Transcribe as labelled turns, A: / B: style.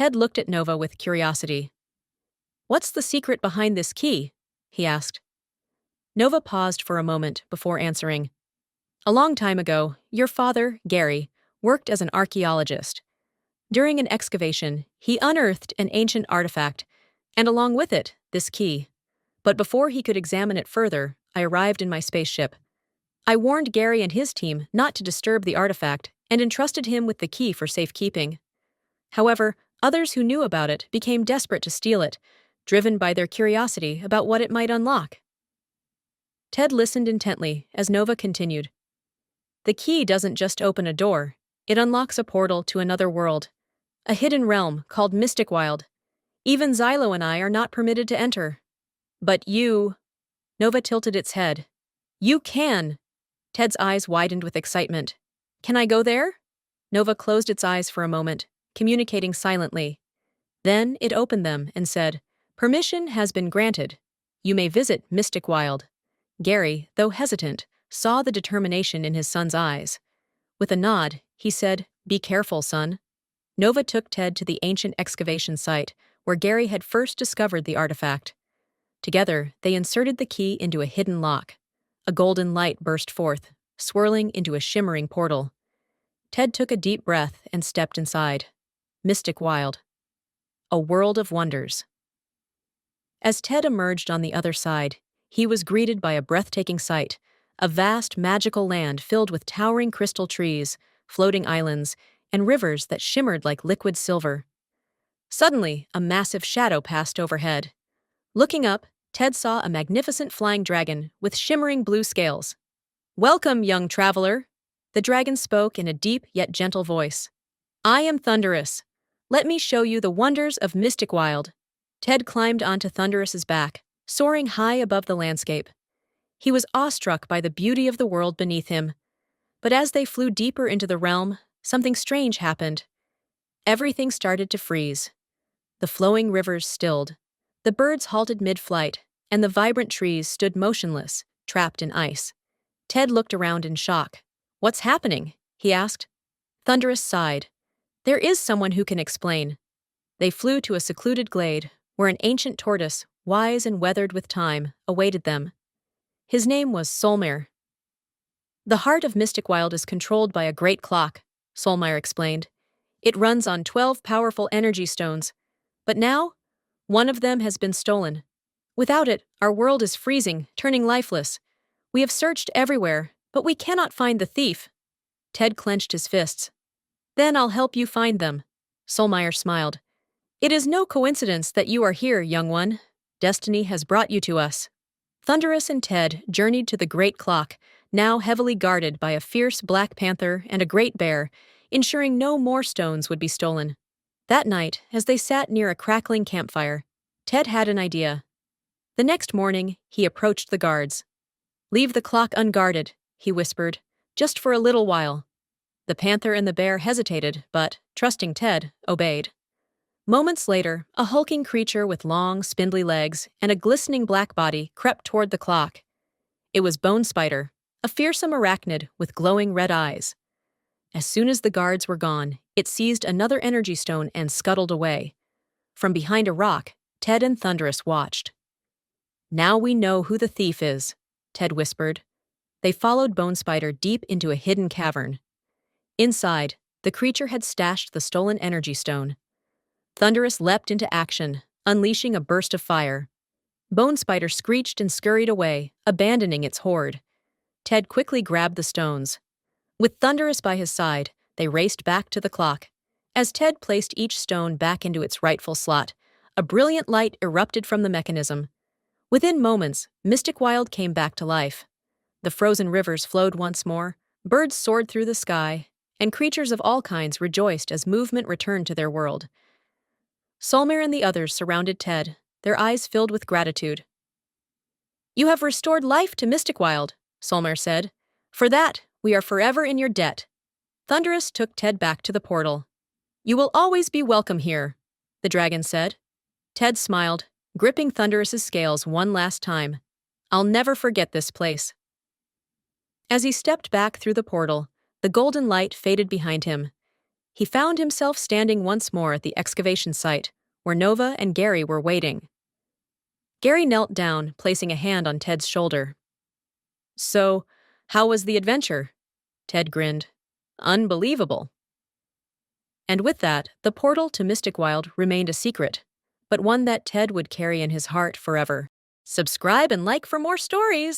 A: Ted looked at Nova with curiosity. "What's the secret behind this key?" he asked. Nova paused for a moment before answering. "A long time ago, your father, Gary, worked as an archaeologist. During an excavation, he unearthed an ancient artifact, and along with it, this key. But before he could examine it further, I arrived in my spaceship. I warned Gary and his team not to disturb the artifact and entrusted him with the key for safekeeping. However, others who knew about it became desperate to steal it, driven by their curiosity about what it might unlock." Ted listened intently as Nova continued. "The key doesn't just open a door, it unlocks a portal to another world, a hidden realm called Mysticwild. Even Xylo and I are not permitted to enter. But you—" Nova tilted its head. "You can!" Ted's eyes widened with excitement. "Can I go there?" Nova closed its eyes for a moment, communicating silently. Then it opened them and said, "Permission has been granted. You may visit Mysticwild." Gary, though hesitant, saw the determination in his son's eyes. With a nod, he said, "Be careful, son." Nova took Ted to the ancient excavation site, where Gary had first discovered the artifact. Together, they inserted the key into a hidden lock. A golden light burst forth, swirling into a shimmering portal. Ted took a deep breath and stepped inside. Mysticwild. A world of wonders. As Ted emerged on the other side, he was greeted by a breathtaking sight, a vast magical land filled with towering crystal trees, floating islands, and rivers that shimmered like liquid silver. Suddenly, a massive shadow passed overhead. Looking up, Ted saw a magnificent flying dragon with shimmering blue scales. "Welcome, young traveler," the dragon spoke in a deep yet gentle voice. "I am Thunderis. Let me show you the wonders of Mysticwild." Ted climbed onto Thunderis's back, soaring high above the landscape. He was awestruck by the beauty of the world beneath him. But as they flew deeper into the realm, something strange happened. Everything started to freeze. The flowing rivers stilled. The birds halted mid-flight, and the vibrant trees stood motionless, trapped in ice. Ted looked around in shock. "What's happening?" he asked. Thunderis sighed. "There is someone who can explain." They flew to a secluded glade, where an ancient tortoise, wise and weathered with time, awaited them. His name was Solmir. "The heart of Mysticwild is controlled by a great clock," Solmir explained. "It runs on 12 powerful energy stones. But now, one of them has been stolen. Without it, our world is freezing, turning lifeless. We have searched everywhere, but we cannot find the thief." Ted clenched his fists. "Then I'll help you find them," Solmir smiled. "It is no coincidence that you are here, young one. Destiny has brought you to us." Thunderis and Ted journeyed to the great clock, now heavily guarded by a fierce black panther and a great bear, ensuring no more stones would be stolen. That night, as they sat near a crackling campfire, Ted had an idea. The next morning, he approached the guards. "Leave the clock unguarded," he whispered, "just for a little while." The panther and the bear hesitated, but, trusting Ted, obeyed. Moments later, a hulking creature with long, spindly legs and a glistening black body crept toward the clock. It was Bone Spider, a fearsome arachnid with glowing red eyes. As soon as the guards were gone, it seized another energy stone and scuttled away. From behind a rock, Ted and Thunderis watched. "Now we know who the thief is," Ted whispered. They followed Bone Spider deep into a hidden cavern. Inside, the creature had stashed the stolen energy stone. Thunderis leapt into action, unleashing a burst of fire. Bone Spider screeched and scurried away, abandoning its hoard. Ted quickly grabbed the stones. With Thunderis by his side, they raced back to the clock. As Ted placed each stone back into its rightful slot, a brilliant light erupted from the mechanism. Within moments, Mysticwild came back to life. The frozen rivers flowed once more, birds soared through the sky, and creatures of all kinds rejoiced as movement returned to their world. Solmir and the others surrounded Ted, their eyes filled with gratitude. "You have restored life to Mysticwild," Solmir said. "For that, we are forever in your debt." Thunderis took Ted back to the portal. "You will always be welcome here," the dragon said. Ted smiled, gripping Thunderis's scales one last time. "I'll never forget this place." As he stepped back through the portal, the golden light faded behind him. He found himself standing once more at the excavation site, where Nova and Gary were waiting. Gary knelt down, placing a hand on Ted's shoulder. "So, how was the adventure?" Ted grinned. "Unbelievable." And with that, the portal to Mysticwild remained a secret, but one that Ted would carry in his heart forever. Subscribe and like for more stories!